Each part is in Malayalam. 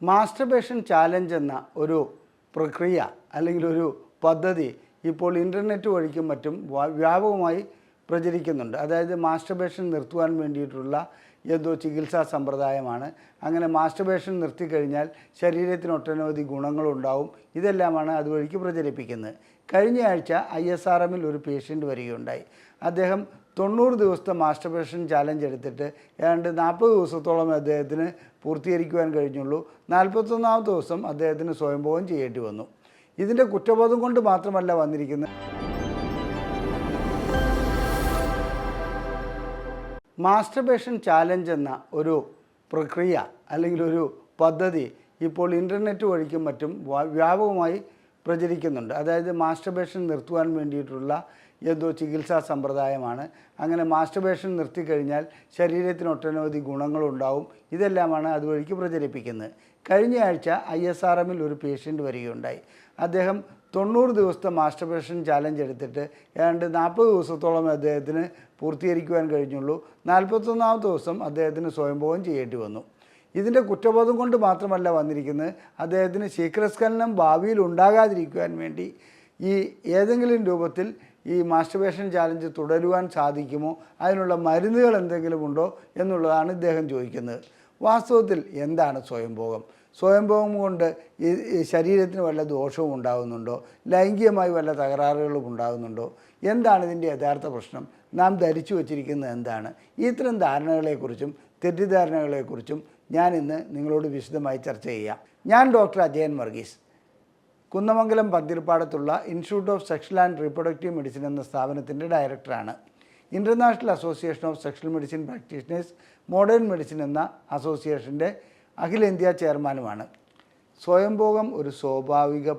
മാസ്റ്റർബേഷൻ ചാലഞ്ച് എന്ന ഒരു പ്രക്രിയ അല്ലെങ്കിൽ ഒരു പദ്ധതി ഇപ്പോൾ ഇൻ്റർനെറ്റ് വഴിക്കും മറ്റും വ്യാപകമായി പ്രചരിക്കുന്നുണ്ട്. അതായത് മാസ്റ്റർബേഷൻ നിർത്തുവാൻ വേണ്ടിയിട്ടുള്ള എന്തോ ചികിത്സാ സമ്പ്രദായമാണ്. അങ്ങനെ മാസ്റ്റർബേഷൻ നിർത്തിക്കഴിഞ്ഞാൽ ശരീരത്തിന് ഒട്ടനവധി ഗുണങ്ങളുണ്ടാവും. ഇതെല്ലാമാണ് അതുവഴിക്ക് പ്രചരിപ്പിക്കുന്നത്. കഴിഞ്ഞ ആഴ്ച ISRMൽ ഒരു പേഷ്യൻ്റ് വരികയുണ്ടായി. അദ്ദേഹം 90 ദിവസത്തെ മാസ്റ്റർബേഷൻ ചാലഞ്ച് എടുത്തിട്ട് ഏതാണ്ട് 40 ദിവസത്തോളം അദ്ദേഹത്തിന് പൂർത്തീകരിക്കുവാൻ കഴിഞ്ഞുള്ളൂ. 41ാമത്തെ ദിവസം അദ്ദേഹത്തിന് സ്വയംഭോഗം ചെയ്യേണ്ടി വന്നു. ഇതിൻ്റെ കുറ്റബോധം കൊണ്ട് മാത്രമല്ല വന്നിരിക്കുന്നത്. മാസ്റ്റർബേഷൻ ചാലഞ്ച് എന്ന ഒരു പ്രക്രിയ അല്ലെങ്കിൽ ഒരു പദ്ധതി ഇപ്പോൾ ഇൻ്റർനെറ്റ് വഴിക്കും മറ്റും വ്യാപകമായി പ്രചരിക്കുന്നുണ്ട്. അതായത് മാസ്റ്റർബേഷൻ നിർത്തുവാൻ വേണ്ടിയിട്ടുള്ള എന്തോ ചികിത്സാ സമ്പ്രദായമാണ്. അങ്ങനെ മാസ്റ്റർബേഷൻ നിർത്തിക്കഴിഞ്ഞാൽ ശരീരത്തിന് ഒട്ടനവധി ഗുണങ്ങളുണ്ടാവും. ഇതെല്ലാമാണ് അതുവഴിക്ക് പ്രചരിപ്പിക്കുന്നത്. കഴിഞ്ഞ ആഴ്ച ISRMൽ ഒരു പേഷ്യൻ്റ് വരികയുണ്ടായി. അദ്ദേഹം 90 ദിവസത്തെ മാസ്റ്റർബേഷൻ ചാലഞ്ച് എടുത്തിട്ട് ഏതാണ്ട് 40 ദിവസത്തോളം അദ്ദേഹത്തിന് പൂർത്തീകരിക്കുവാൻ കഴിഞ്ഞുള്ളൂ. 41ാമത്തെ ദിവസം അദ്ദേഹത്തിന് സ്വയംഭോഗം ചെയ്യേണ്ടി വന്നു. ഇതിൻ്റെ കുറ്റബോധം കൊണ്ട് മാത്രമല്ല വന്നിരിക്കുന്നത്. അദ്ദേഹത്തിന് ശീഘ്രസ്ഖലനം ഭാവിയിൽ ഉണ്ടാകാതിരിക്കുവാൻ വേണ്ടി ഈ ഏതെങ്കിലും രൂപത്തിൽ ഈ മാസ്റ്റർബേഷൻ ചാലഞ്ച് തുടരുവാൻ സാധിക്കുമോ, അതിനുള്ള മരുന്നുകൾ എന്തെങ്കിലും ഉണ്ടോ എന്നുള്ളതാണ് ഇദ്ദേഹം ചോദിക്കുന്നത്. വാസ്തവത്തിൽ എന്താണ് സ്വയംഭോഗം? സ്വയംഭോഗം കൊണ്ട് ഈ ശരീരത്തിന് വല്ല ദോഷവും ഉണ്ടാകുന്നുണ്ടോ? ലൈംഗികമായി വല്ല തകരാറുകളും ഉണ്ടാകുന്നുണ്ടോ? എന്താണ് ഇതിൻ്റെ യഥാർത്ഥ പ്രശ്നം? നാം ധരിച്ചു വച്ചിരിക്കുന്നത് എന്താണ്? ഇത്തരം ധാരണകളെക്കുറിച്ചും തെറ്റിദ്ധാരണകളെക്കുറിച്ചും ഞാൻ ഇന്ന് നിങ്ങളോട് വിശദമായി ചർച്ച ചെയ്യാം. ഞാൻ ഡോക്ടർ അജയൻ വർഗീസ്, കുന്നമംഗലം പന്തിരിപ്പാടത്തുള്ള institute of sexual and reproductive medicine എന്ന സ്ഥാപനത്തിൻ്റെ ഡയറക്ടറാണ്. International association of sexual medicine practitioners modern medicine എന്ന അസോസിയേഷൻ്റെ അഖിലേന്ത്യാ ചെയർമാനുമാണ്. സ്വയംഭോഗം ഒരു സ്വാഭാവിക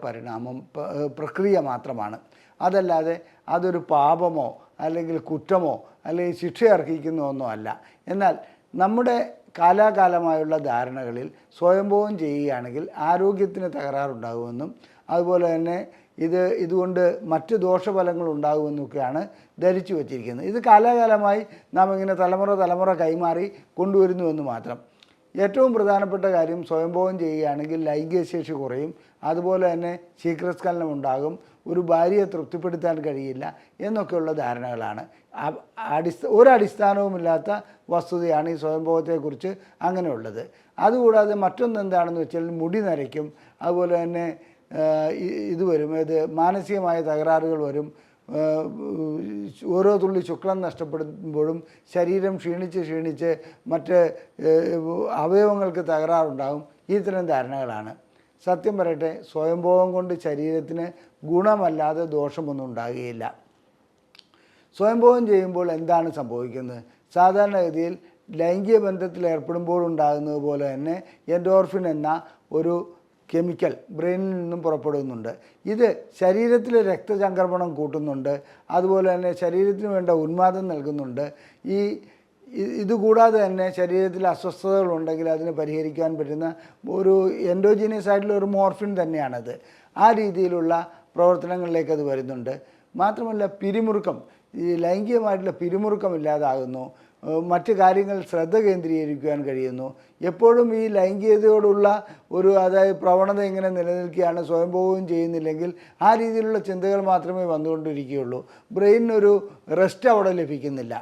പ്രക്രിയ മാത്രമാണ്. അതല്ലാതെ അതൊരു പാപമോ അല്ലെങ്കിൽ കുറ്റമോ അല്ലെങ്കിൽ ശിക്ഷ അർഹിക്കുന്ന ഒന്നോ അല്ല. എന്നാൽ നമ്മുടെ കാലാകാലമായുള്ള ധാരണകളിൽ സ്വയംഭോഗം ചെയ്യുകയാണെങ്കിൽ ആരോഗ്യത്തിന് തകരാറുണ്ടാകുമെന്നും അതുപോലെ തന്നെ ഇതുകൊണ്ട് മറ്റ് ദോഷഫലങ്ങൾ ഉണ്ടാകുമെന്നൊക്കെയാണ് ധരിച്ചു വച്ചിരിക്കുന്നത്. ഇത് കാലാകാലമായി നാം ഇങ്ങനെ തലമുറ കൈമാറി കൊണ്ടുവരുന്നുവെന്ന് മാത്രം. ഏറ്റവും പ്രധാനപ്പെട്ട കാര്യം, സ്വയംഭോഗം ചെയ്യുകയാണെങ്കിൽ ലൈംഗിക ശേഷി കുറയും, അതുപോലെ തന്നെ ശീഘ്രസ്ഖലനം ഉണ്ടാകും, ഒരു ഭാര്യയെ തൃപ്തിപ്പെടുത്താൻ കഴിയില്ല എന്നൊക്കെയുള്ള ധാരണകളാണ്. ഒരടിസ്ഥാനവുമില്ലാത്ത വസ്തുതയാണ് ഈ സ്വയംഭോഗത്തെക്കുറിച്ച് അങ്ങനെയുള്ളത്. അതുകൂടാതെ മറ്റൊന്ന് എന്താണെന്ന് വെച്ചാൽ മുടി നരയ്ക്കും, അതുപോലെ തന്നെ മാനസികമായ തകരാറുകൾ വരും. ഓരോ തുള്ളി ശുക്ലം നഷ്ടപ്പെടുമ്പോഴും ശരീരം ക്ഷീണിച്ച് മറ്റ് അവയവങ്ങൾക്ക് തകരാറുണ്ടാകും. ഇത്തരം ധാരണകളാണ്. സത്യം പറയട്ടെ, സ്വയംഭോഗം കൊണ്ട് ശരീരത്തിന് ഗുണമല്ലാതെ ദോഷമൊന്നും ഉണ്ടാകുകയില്ല. സ്വയംഭോഗം ചെയ്യുമ്പോൾ എന്താണ് സംഭവിക്കുന്നത്? സാധാരണഗതിയിൽ ലൈംഗിക ബന്ധത്തിൽ ഏർപ്പെടുമ്പോഴുണ്ടാകുന്നത് പോലെ തന്നെ എൻഡോർഫിൻ എന്ന ഒരു കെമിക്കൽ ബ്രെയിനിൽ നിന്നും പുറപ്പെടുന്നുണ്ട്. ഇത് ശരീരത്തിലെ രക്തചംക്രമണം കൂട്ടുന്നുണ്ട്, അതുപോലെ തന്നെ ശരീരത്തിന് വേണ്ട ഉന്മാദം നൽകുന്നുണ്ട്. ഇതുകൂടാതെ തന്നെ ശരീരത്തിൽ അസ്വസ്ഥതകളുണ്ടെങ്കിൽ അതിന് പരിഹരിക്കാൻ പറ്റുന്ന ഒരു എൻഡോജീനിയസ് ആയിട്ടുള്ള ഒരു മോർഫിൻ തന്നെയാണത്. ആ രീതിയിലുള്ള പ്രവർത്തനങ്ങളിലേക്ക് അത് വരുന്നുണ്ട്. മാത്രമല്ല പിരിമുറുക്കം, ഈ ലൈംഗികമായിട്ടുള്ള പിരിമുറുക്കം ഇല്ലാതാകുന്നു, മറ്റ് കാര്യങ്ങൾ ശ്രദ്ധ കേന്ദ്രീകരിക്കുവാൻ കഴിയുന്നു. എപ്പോഴും ഈ ലൈംഗികതയോടുള്ള അതായത് പ്രവണത ഇങ്ങനെ നിലനിൽക്കുകയാണ്. സ്വയംഭോഗം ചെയ്യുന്നില്ലെങ്കിൽ ആ രീതിയിലുള്ള ചിന്തകൾ മാത്രമേ വന്നുകൊണ്ടിരിക്കുകയുള്ളൂ. ബ്രെയിനൊരു റെസ്റ്റ് അവിടെ ലഭിക്കുന്നില്ല.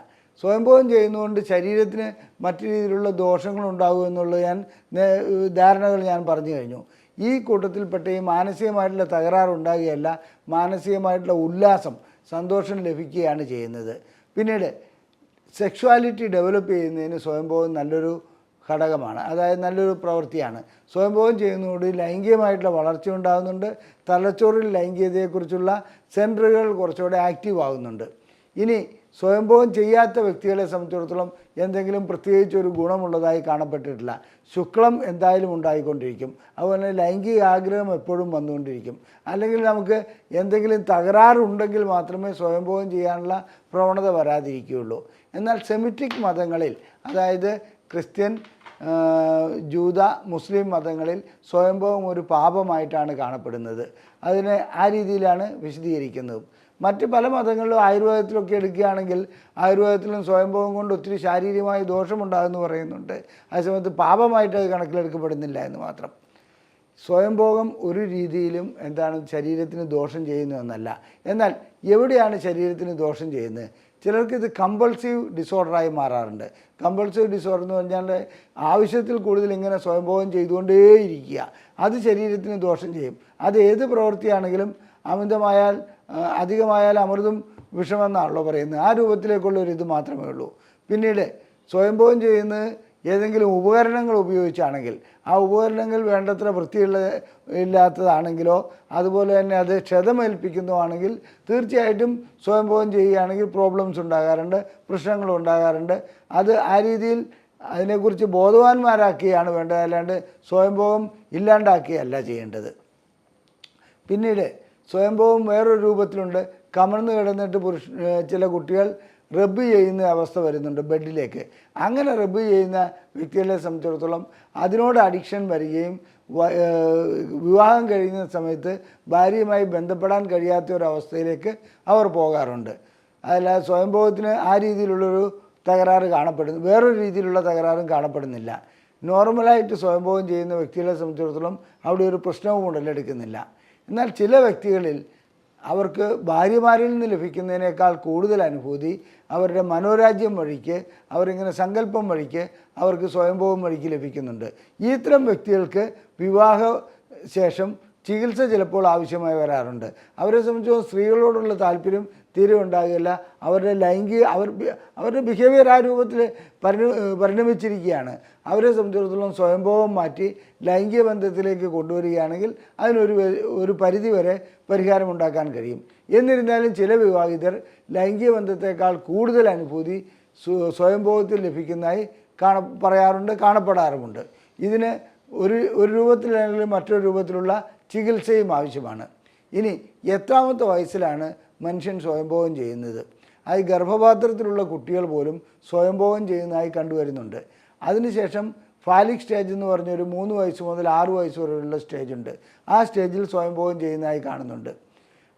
സ്വയംഭോഗം ചെയ്യുന്നതുകൊണ്ട് ശരീരത്തിന് മറ്റു രീതിയിലുള്ള ദോഷങ്ങളുണ്ടാകും എന്നുള്ള ധാരണകൾ ഞാൻ പറഞ്ഞു കഴിഞ്ഞു. ഈ കൂട്ടത്തിൽപ്പെട്ട ഈ മാനസികമായിട്ടുള്ള തകരാറുണ്ടാകുകയല്ല, മാനസികമായിട്ടുള്ള ഉല്ലാസം, സന്തോഷം ലഭിക്കുകയാണ് ചെയ്യുന്നത്. പിന്നീട് സെക്ഷുവാലിറ്റി ഡെവലപ്പ് ചെയ്യുന്നതിന് സ്വയംഭോഗം നല്ലൊരു ഘടകമാണ്, അതായത് നല്ലൊരു പ്രവൃത്തിയാണ്. സ്വയംഭോഗം ചെയ്യുന്നതോട് ലൈംഗികമായിട്ടുള്ള വളർച്ച ഉണ്ടാകുന്നുണ്ട്. തലച്ചോറിൽ ലൈംഗികതയെക്കുറിച്ചുള്ള സെൻറ്ററുകൾ കുറച്ചുകൂടെ ആക്റ്റീവ് ആകുന്നുണ്ട്. ഇനി സ്വയംഭോഗം ചെയ്യാത്ത വ്യക്തികളെ സംബന്ധിച്ചിടത്തോളം എന്തെങ്കിലും പ്രത്യേകിച്ച് ഒരു ഗുണമുള്ളതായി കാണപ്പെട്ടിട്ടില്ല. ശുക്ലം എന്തായാലും ഉണ്ടായിക്കൊണ്ടിരിക്കും, അതുപോലെ ലൈംഗിക ആഗ്രഹം എപ്പോഴും വന്നുകൊണ്ടിരിക്കും. അല്ലെങ്കിൽ നമുക്ക് എന്തെങ്കിലും തകരാറുണ്ടെങ്കിൽ മാത്രമേ സ്വയംഭോഗം ചെയ്യാനുള്ള പ്രവണത വരാതിരിക്കുകയുള്ളൂ. എന്നാൽ സെമിറ്റിക് മതങ്ങളിൽ, അതായത് ക്രിസ്ത്യൻ, ജൂത, മുസ്ലിം മതങ്ങളിൽ സ്വയംഭോഗം ഒരു പാപമായിട്ടാണ് കാണപ്പെടുന്നത്. അതിനെ ആ രീതിയിലാണ് വിശദീകരിക്കുന്നത്. മറ്റ് പല മതങ്ങളിലും ആയുർവേദത്തിലൊക്കെ എടുക്കുകയാണെങ്കിൽ ആയുർവേദത്തിലും സ്വയംഭോഗം കൊണ്ട് ഒത്തിരി ശാരീരികമായി ദോഷമുണ്ടാകുമെന്ന് പറയുന്നുണ്ട്. അതേസമയത്ത് പാപമായിട്ട് അത് കണക്കിലെടുക്കപ്പെടുന്നില്ല എന്ന് മാത്രം. സ്വയംഭോഗം ഒരു രീതിയിലും ശരീരത്തിന് ദോഷം ചെയ്യുന്നു എന്നല്ല. എന്നാൽ എവിടെയാണ് ശരീരത്തിന് ദോഷം ചെയ്യുന്നത്? ചിലർക്ക് ഇത് കമ്പൾസീവ് ഡിസോർഡറായി മാറാറുണ്ട്. കമ്പൾസീവ് ഡിസോർഡർ എന്ന് പറഞ്ഞാൽ ആവശ്യത്തിൽ കൂടുതൽ ഇങ്ങനെ സ്വയംഭോഗം ചെയ്തുകൊണ്ടേയിരിക്കുക, അത് ശരീരത്തിന് ദോഷം ചെയ്യും. അത് ഏത് പ്രവൃത്തിയാണെങ്കിലും അമിതമായാൽ അധികമായാൽ അമൃതും വിഷമെന്നാണല്ലോ പറയുന്നത്. ആ രൂപത്തിലേക്കുള്ള ഒരു ഇത് മാത്രമേ ഉള്ളൂ. പിന്നീട് സ്വയംഭോഗം ചെയ്യുന്നത് ഏതെങ്കിലും ഉപകരണങ്ങൾ ഉപയോഗിച്ചാണെങ്കിൽ ആ ഉപകരണങ്ങൾ വേണ്ടത്ര ഇല്ലാത്തതാണെങ്കിലോ അതുപോലെ തന്നെ അത് ക്ഷതമേൽപ്പിക്കുന്നതാണെങ്കിൽ തീർച്ചയായിട്ടും സ്വയംഭോഗം ചെയ്യുകയാണെങ്കിൽ പ്രോബ്ലംസ് ഉണ്ടാകാറുണ്ട്, പ്രശ്നങ്ങൾ ഉണ്ടാകാറുണ്ട്. അത് ആ രീതിയിൽ അതിനെക്കുറിച്ച് ബോധവാന്മാരാക്കിയാണ് വേണ്ടത്, അല്ലാണ്ട് സ്വയംഭോഗം ഇല്ലാണ്ടാക്കിയല്ല ചെയ്യേണ്ടത്. പിന്നീട് സ്വയംഭോഗം വേറൊരു രൂപത്തിലുണ്ട്. കമഴ്ന്ന് കിടന്നിട്ട് ചില കുട്ടികൾ റബ്ബ് ചെയ്യുന്ന അവസ്ഥ വരുന്നുണ്ട് ബെഡിലേക്ക്. അങ്ങനെ റബ്ബ് ചെയ്യുന്ന വ്യക്തികളെ സംബന്ധിച്ചിടത്തോളം അതിനോട് അഡിക്ഷൻ വരികയും വിവാഹം കഴിയുന്ന സമയത്ത് ഭാര്യയുമായി ബന്ധപ്പെടാൻ കഴിയാത്ത ഒരവസ്ഥയിലേക്ക് അവർ പോകാറുണ്ട്. അതല്ലാതെ സ്വയംഭോഗത്തിന് ആ രീതിയിലുള്ളൊരു തകരാറ് കാണപ്പെടുന്നു, വേറൊരു രീതിയിലുള്ള തകരാറും കാണപ്പെടുന്നില്ല. നോർമലായിട്ട് സ്വയംഭോഗം ചെയ്യുന്ന വ്യക്തികളെ സംബന്ധിച്ചിടത്തോളം അവിടെ ഒരു പ്രശ്നവും ഉടലെടുക്കുന്നില്ല. എന്നാൽ ചില വ്യക്തികളിൽ അവർക്ക് ഭാര്യമാരിൽ നിന്ന് ലഭിക്കുന്നതിനേക്കാൾ കൂടുതൽ അനുഭൂതി അവരുടെ മനോരാജ്യം വഴിക്ക്, അവരിങ്ങനെ സങ്കല്പം വഴിക്ക് അവർക്ക് സ്വയംഭോഗം വഴിക്ക് ലഭിക്കുന്നുണ്ട്. ഇത്തരം വ്യക്തികൾക്ക് വിവാഹ ശേഷം ചികിത്സ ചിലപ്പോൾ ആവശ്യമായി വരാറുണ്ട്. അവരെ സംബന്ധിച്ച് സ്ത്രീകളോടുള്ള താല്പര്യം തീരെ ഉണ്ടാകില്ല. അവരുടെ ബിഹേവിയർ ആ രൂപത്തിൽ പരിണമിച്ചിരിക്കുകയാണ്. അവരെ സംബന്ധിച്ചിടത്തോളം സ്വയംഭോഗം മാറ്റി ലൈംഗിക ബന്ധത്തിലേക്ക് കൊണ്ടുവരികയാണെങ്കിൽ അതിനൊരു പരിധി വരെ പരിഹാരമുണ്ടാക്കാൻ കഴിയും. എന്നിരുന്നാലും ചില വിവാഹിതർ ലൈംഗിക ബന്ധത്തേക്കാൾ കൂടുതൽ അനുഭൂതി സ്വയംഭോഗത്തിൽ ലഭിക്കുന്നതായി കാണപ്പെടാറുമുണ്ട്. ഇതിന് ഒരു രൂപത്തിലാണെങ്കിലും മറ്റൊരു രൂപത്തിലുള്ള ചികിത്സയും ആവശ്യമാണ്. ഇനി എത്രാമത്തെ വയസ്സിലാണ് മനുഷ്യൻ സ്വയംഭോഗം ചെയ്യുന്നത്? അത് ഗർഭപാത്രത്തിലുള്ള കുട്ടികൾ പോലും സ്വയംഭോഗം ചെയ്യുന്നതായി കണ്ടുവരുന്നുണ്ട്. അതിനുശേഷം ഫാലിക് സ്റ്റേജ് എന്ന് പറഞ്ഞൊരു 3 വയസ്സ് മുതൽ 6 വയസ്സ് വരെയുള്ള സ്റ്റേജുണ്ട്. ആ സ്റ്റേജിൽ സ്വയംഭോഗം ചെയ്യുന്നതായി കാണുന്നുണ്ട്.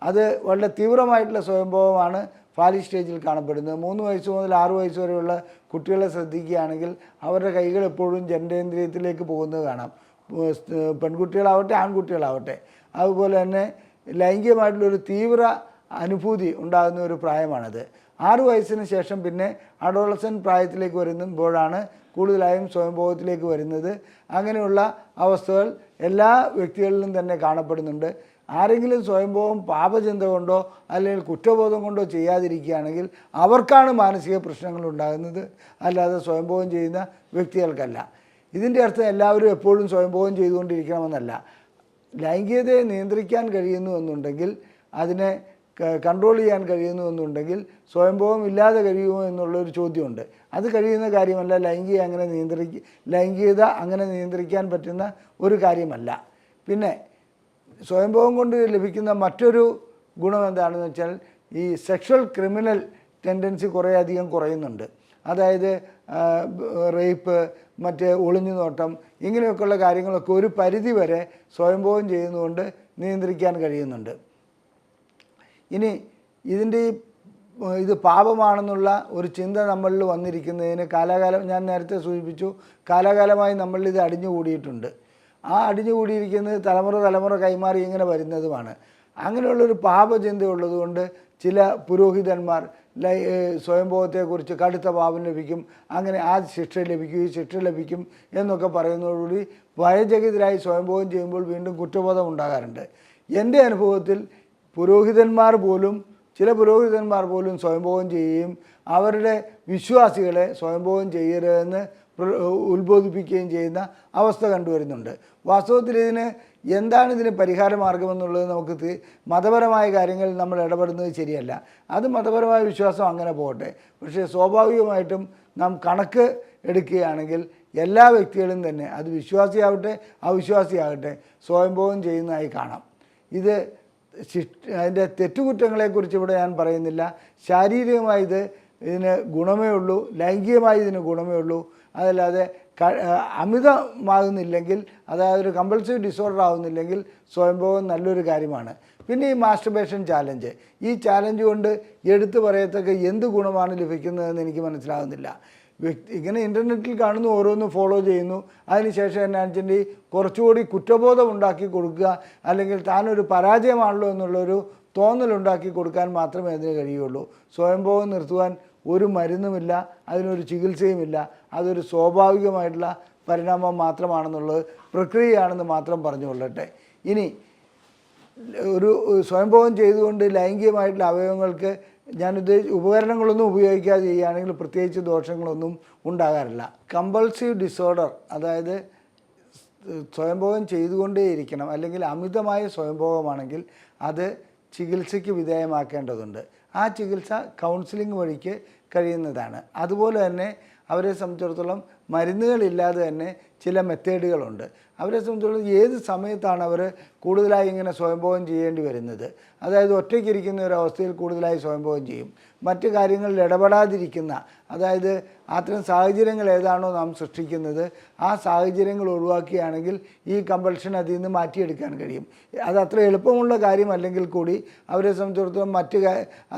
അത് വളരെ തീവ്രമായിട്ടുള്ള സ്വയംഭോഗമാണ് ഫാലിക് സ്റ്റേജിൽ കാണപ്പെടുന്നത്. 3 വയസ്സ് മുതൽ 6 വയസ്സ് വരെയുള്ള കുട്ടികളെ ശ്രദ്ധിക്കുകയാണെങ്കിൽ അവരുടെ കൈകൾ എപ്പോഴും ജനനേന്ദ്രിയത്തിലേക്ക് പോകുന്നത് കാണാം. പെൺകുട്ടികളാവട്ടെ ആൺകുട്ടികളാവട്ടെ. അതുപോലെ തന്നെ ലൈംഗികമായിട്ടുള്ളൊരു തീവ്ര അനുഭൂതി ഉണ്ടാകുന്ന ഒരു പ്രായമാണത്. 6 വയസ്സിന് ശേഷം പിന്നെ അഡോളസൻ പ്രായത്തിലേക്ക് വരുമ്പോഴാണ് കൂടുതലായും സ്വയംഭോഗത്തിലേക്ക് വരുന്നത്. അങ്ങനെയുള്ള അവസ്ഥകൾ എല്ലാ വ്യക്തികളിലും തന്നെ കാണപ്പെടുന്നുണ്ട്. ആരെങ്കിലും സ്വയംഭോഗം പാപചിന്ത കൊണ്ടോ അല്ലെങ്കിൽ കുറ്റബോധം കൊണ്ടോ ചെയ്യാതിരിക്കുകയാണെങ്കിൽ അവർക്കാണ് മാനസിക പ്രശ്നങ്ങൾ ഉണ്ടാകുന്നത്, അല്ലാതെ സ്വയംഭോഗം ചെയ്യുന്ന വ്യക്തികൾക്കല്ല. ഇതിൻ്റെ അർത്ഥം എല്ലാവരും എപ്പോഴും സ്വയംഭോഗം ചെയ്തുകൊണ്ടിരിക്കണമെന്നല്ല. ലൈംഗികതയെ നിയന്ത്രിക്കാൻ കഴിയുന്നു എന്നുണ്ടെങ്കിൽ, അതിനെ കൺട്രോൾ ചെയ്യാൻ കഴിയുന്നു എന്നുണ്ടെങ്കിൽ സ്വയംഭോഗം ഇല്ലാതെ കഴിയുമോ എന്നുള്ളൊരു ചോദ്യമുണ്ട്. അത് കഴിയുന്ന കാര്യമല്ല. ലൈംഗികത അങ്ങനെ നിയന്ത്രിക്കാൻ പറ്റുന്ന ഒരു കാര്യമല്ല. പിന്നെ സ്വയംഭോഗം കൊണ്ട് ലഭിക്കുന്ന മറ്റൊരു ഗുണം എന്താണെന്ന് വെച്ചാൽ ഈ സെക്ഷൽ ക്രിമിനൽ ടെൻഡൻസി കുറേയധികം കുറയുന്നുണ്ട്. അതായത് റേപ്പ്, മറ്റ് ഒളിഞ്ഞു നോട്ടം, ഇങ്ങനെയൊക്കെയുള്ള കാര്യങ്ങളൊക്കെ ഒരു പരിധി വരെ സ്വയംഭോഗം ചെയ്യുന്നതുകൊണ്ട് നിയന്ത്രിക്കാൻ കഴിയുന്നുണ്ട്. ഇനി ഇത് പാപമാണെന്നുള്ള ഒരു ചിന്ത നമ്മളിൽ വന്നിരിക്കുന്നതിന് ഞാൻ നേരത്തെ സൂചിപ്പിച്ചു, കാലാകാലമായി നമ്മളിത് അടിഞ്ഞുകൂടിയിട്ടുണ്ട്. ആ അടിഞ്ഞുകൂടിയിരിക്കുന്നത് തലമുറ കൈമാറി ഇങ്ങനെ വരുന്നതുമാണ്. അങ്ങനെയുള്ളൊരു പാപചിന്തയുള്ളതുകൊണ്ട് ചില പുരോഹിതന്മാർ സ്വയംഭോഗത്തെക്കുറിച്ച് കടുത്ത പാപം ലഭിക്കും, അങ്ങനെ ആ ശിക്ഷ ലഭിക്കും, ഈ ശിക്ഷ ലഭിക്കും എന്നൊക്കെ പറയുന്നതോടുകൂടി ഭയചകിതരായി സ്വയംഭോഗം ചെയ്യുമ്പോൾ വീണ്ടും കുറ്റബോധം ഉണ്ടാകാറുണ്ട്. എൻ്റെ അനുഭവത്തിൽ ചില പുരോഹിതന്മാർ പോലും സ്വയംഭോഗം ചെയ്യുകയും അവരുടെ വിശ്വാസികളെ സ്വയംഭോഗം ചെയ്യരുതെന്ന് ഉത്ബോധിപ്പിക്കുകയും ചെയ്യുന്ന അവസ്ഥ കണ്ടുവരുന്നുണ്ട്. വാസ്തവത്തിൽ എന്താണ് ഇതിന് പരിഹാര മാർഗമെന്നുള്ളത് നമുക്ക് മതപരമായ കാര്യങ്ങളിൽ നമ്മൾ ഇടപെടുന്നത് ശരിയല്ല. അത് മതപരമായ വിശ്വാസം അങ്ങനെ പോകട്ടെ. പക്ഷേ സ്വാഭാവികമായിട്ടും നാം കണക്ക് എടുക്കുകയാണെങ്കിൽ എല്ലാ വ്യക്തികളും തന്നെ, അത് വിശ്വാസിയാവട്ടെ അവിശ്വാസിയാകട്ടെ, സ്വയംഭോഗം ചെയ്യുന്നതായി കാണാം. അതിൻ്റെ തെറ്റുകുറ്റങ്ങളെക്കുറിച്ച് ഇവിടെ ഞാൻ പറയുന്നില്ല. ശാരീരികമായി ഇതിന് ഗുണമേ ഉള്ളൂ, ലൈംഗികമായി ഇതിന് ഗുണമേ ഉള്ളൂ. അതല്ലാതെ അമിതമാകുന്നില്ലെങ്കിൽ, അതായത് ഒരു കമ്പൾസീവ് ഡിസോർഡർ ആകുന്നില്ലെങ്കിൽ സ്വയംഭോഗം നല്ലൊരു കാര്യമാണ്. പിന്നെ ഈ മാസ്റ്റർബേഷൻ ചാലഞ്ച്, ഈ ചാലഞ്ച് കൊണ്ട് എടുത്തു പറയത്തക്ക എന്ത് ഗുണമാണ് ലഭിക്കുന്നതെന്ന് എനിക്ക് മനസ്സിലാകുന്നില്ല. ഇങ്ങനെ ഇൻ്റർനെറ്റിൽ കാണുന്നു, ഓരോന്നും ഫോളോ ചെയ്യുന്നു. അതിനുശേഷം എന്നാണെന്ന് കുറച്ചുകൂടി കുറ്റബോധം ഉണ്ടാക്കി കൊടുക്കുക, അല്ലെങ്കിൽ താനൊരു പരാജയമാണല്ലോ എന്നുള്ളൊരു തോന്നലുണ്ടാക്കി കൊടുക്കാൻ മാത്രമേ അതിന് കഴിയുള്ളൂ. സ്വയംഭോഗം നിർത്തുവാൻ ഒരു മരുന്നുമില്ല, അതിനൊരു ചികിത്സയുമില്ല. അതൊരു സ്വാഭാവികമായിട്ടുള്ള പരിണാമം മാത്രമാണെന്നുള്ളത്, പ്രക്രിയയാണെന്ന് മാത്രം പറഞ്ഞുകൊള്ളട്ടെ. ഇനി ഒരു സ്വയംഭോഗം ചെയ്തുകൊണ്ട് ലൈംഗികമായിട്ടുള്ള അവയവങ്ങൾക്ക് ഉപകരണങ്ങളൊന്നും ഉപയോഗിക്കാതെ ചെയ്യുകയാണെങ്കിൽ പ്രത്യേകിച്ച് ദോഷങ്ങളൊന്നും ഉണ്ടാകാറില്ല. കമ്പൾസീവ് ഡിസോർഡർ, അതായത് സ്വയംഭോഗം ചെയ്തുകൊണ്ടേയിരിക്കണം, അല്ലെങ്കിൽ അമിതമായ സ്വയംഭോഗമാണെങ്കിൽ അത് ചികിത്സയ്ക്ക് വിധേയമാക്കേണ്ടതുണ്ട്. ആ ചികിത്സ കൗൺസിലിംഗ് വഴിക്ക് കഴിയുന്നതാണ്. അതുപോലെ തന്നെ അവരെ സംബന്ധിച്ചിടത്തോളം മരുന്നുകളില്ലാതെ തന്നെ ചില മെത്തേഡുകളുണ്ട്. അവരെ സംബന്ധിച്ചിടത്തോളം ഏത് സമയത്താണ് അവർ കൂടുതലായി ഇങ്ങനെ സ്വയംഭോഗം ചെയ്യേണ്ടി വരുന്നത്, അതായത് ഒറ്റയ്ക്കിരിക്കുന്ന ഒരവസ്ഥയിൽ കൂടുതലായി സ്വയംഭോഗം ചെയ്യും. മറ്റു കാര്യങ്ങളിൽ ഇടപെടാതിരിക്കുന്ന, അതായത് അത്തരം സാഹചര്യങ്ങൾ ഏതാണോ നാം സൃഷ്ടിക്കുന്നത് ആ സാഹചര്യങ്ങൾ ഒഴിവാക്കുകയാണെങ്കിൽ ഈ കമ്പൾഷൻ അതിൽ നിന്ന് മാറ്റിയെടുക്കാൻ കഴിയും. അത് അത്ര എളുപ്പമുള്ള കാര്യമല്ലെങ്കിൽ കൂടി അവരെ സംബന്ധിച്ചിടത്തോളം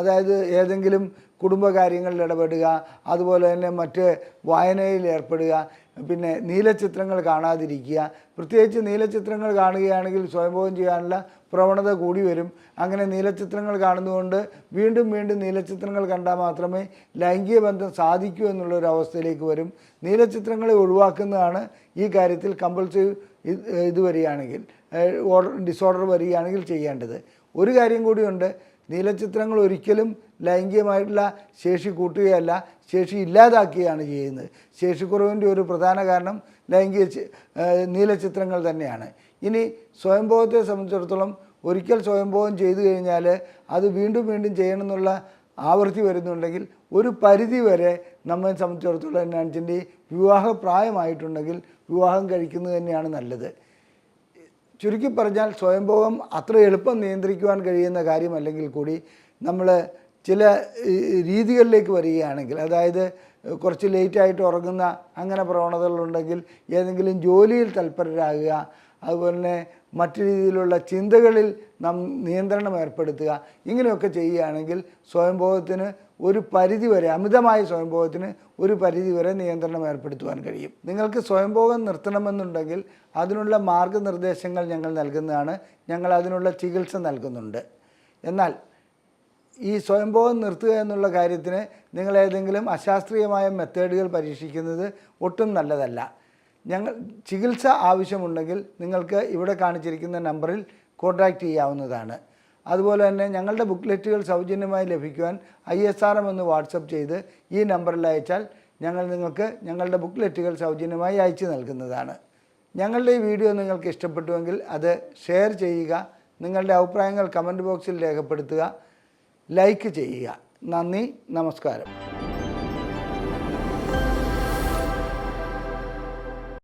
അതായത് ഏതെങ്കിലും കുടുംബകാര്യങ്ങളിൽ ഇടപെടുക, അതുപോലെ തന്നെ മറ്റ് വായനയിൽ ഏർപ്പെടുക, പിന്നെ നീലച്ചിത്രങ്ങൾ കാണാതിരിക്കുക. പ്രത്യേകിച്ച് നീലച്ചിത്രങ്ങൾ കാണുകയാണെങ്കിൽ സ്വയംഭോഗം ചെയ്യാനുള്ള പ്രവണത കൂടി വരും. അങ്ങനെ നീലച്ചിത്രങ്ങൾ കാണുന്നതുകൊണ്ട് വീണ്ടും വീണ്ടും നീലച്ചിത്രങ്ങൾ കണ്ടാൽ മാത്രമേ ലൈംഗിക ബന്ധം സാധിക്കൂ എന്നുള്ളൊരവസ്ഥയിലേക്ക് വരും. നീലച്ചിത്രങ്ങളെ ഒഴിവാക്കുന്നതാണ് ഈ കാര്യത്തിൽ കമ്പൾസീവ് വരികയാണെങ്കിൽ, ഡിസോർഡർ വരികയാണെങ്കിൽ ചെയ്യേണ്ടത്. ഒരു കാര്യം കൂടിയുണ്ട്, നീലച്ചിത്രങ്ങൾ ഒരിക്കലും ലൈംഗികമായിട്ടുള്ള ശേഷി കൂട്ടുകയല്ല, ശേഷി ഇല്ലാതാക്കുകയാണ് ചെയ്യുന്നത്. ശേഷിക്കുറവിൻ്റെ ഒരു പ്രധാന കാരണം നീലച്ചിത്രങ്ങൾ തന്നെയാണ്. ഇനി സ്വയംഭോഗത്തെ സംബന്ധിച്ചിടത്തോളം ഒരിക്കൽ സ്വയംഭോഗം ചെയ്തു കഴിഞ്ഞാൽ അത് വീണ്ടും വീണ്ടും ചെയ്യണമെന്നുള്ള ആവൃത്തി വരുന്നുണ്ടെങ്കിൽ ഒരു പരിധി വരെ നമ്മെ സംബന്ധിച്ചിടത്തോളം എന്നാണെന്ന് വിവാഹപ്രായമായിട്ടുണ്ടെങ്കിൽ വിവാഹം കഴിക്കുന്നത് തന്നെയാണ് നല്ലത്. ചുരുക്കി പറഞ്ഞാൽ സ്വയംഭോഗം അത്ര എളുപ്പം നിയന്ത്രിക്കുവാൻ കഴിയുന്ന കാര്യമല്ലെങ്കിൽ കൂടി നമ്മൾ ചില രീതികളിലേക്ക് വരികയാണെങ്കിൽ, അതായത് കുറച്ച് ലേറ്റായിട്ട് ഉറങ്ങുന്ന അങ്ങനെ പ്രവണതകളുണ്ടെങ്കിൽ ഏതെങ്കിലും ജോലിയിൽ തൽപരരാകുക, അതുപോലെ തന്നെ മറ്റു രീതിയിലുള്ള ചിന്തകളിൽ നാം നിയന്ത്രണം ഏർപ്പെടുത്തുക, ഇങ്ങനെയൊക്കെ ചെയ്യുകയാണെങ്കിൽ സ്വയംഭോഗത്തിന് ഒരു പരിധിവരെ, അമിതമായ സ്വയംഭോഗത്തിന് ഒരു പരിധിവരെ നിയന്ത്രണം ഏർപ്പെടുത്തുവാൻ കഴിയും. നിങ്ങൾക്ക് സ്വയംഭോഗം നിർത്തണമെന്നുണ്ടെങ്കിൽ അതിനുള്ള മാർഗനിർദ്ദേശങ്ങൾ ഞങ്ങൾ നൽകുന്നതാണ്. ഞങ്ങൾ അതിനുള്ള ചികിത്സ നൽകുന്നുണ്ട്. എന്നാൽ ഈ സ്വയംഭോഗം നിർത്തുക എന്നുള്ള കാര്യത്തിന് നിങ്ങൾ ഏതെങ്കിലും അശാസ്ത്രീയമായ മെത്തേഡുകൾ പരീക്ഷിക്കുന്നത് ഒട്ടും നല്ലതല്ല. ചികിത്സ ആവശ്യമുണ്ടെങ്കിൽ നിങ്ങൾക്ക് ഇവിടെ കാണിച്ചിരിക്കുന്ന നമ്പറിൽ കോൺടാക്റ്റ് ചെയ്യാവുന്നതാണ്. അതുപോലെ തന്നെ ഞങ്ങളുടെ ബുക്ക്ലെറ്റുകൾ സൗജന്യമായി ലഭിക്കുവാൻ ISRM എന്ന് വാട്സപ്പ് ചെയ്ത് ഈ നമ്പറിൽ അയച്ചാൽ ഞങ്ങൾ നിങ്ങൾക്ക് ഞങ്ങളുടെ ബുക്ക്ലെറ്റുകൾ സൗജന്യമായി അയച്ചു നൽകുന്നതാണ്. ഞങ്ങളുടെ ഈ വീഡിയോ നിങ്ങൾക്ക് ഇഷ്ടപ്പെട്ടുവെങ്കിൽ അത് ഷെയർ ചെയ്യുക, നിങ്ങളുടെ അഭിപ്രായങ്ങൾ കമൻറ്റ് ബോക്സിൽ രേഖപ്പെടുത്തുക, ലൈക്ക് ചെയ്യുക. നന്ദി, നമസ്കാരം.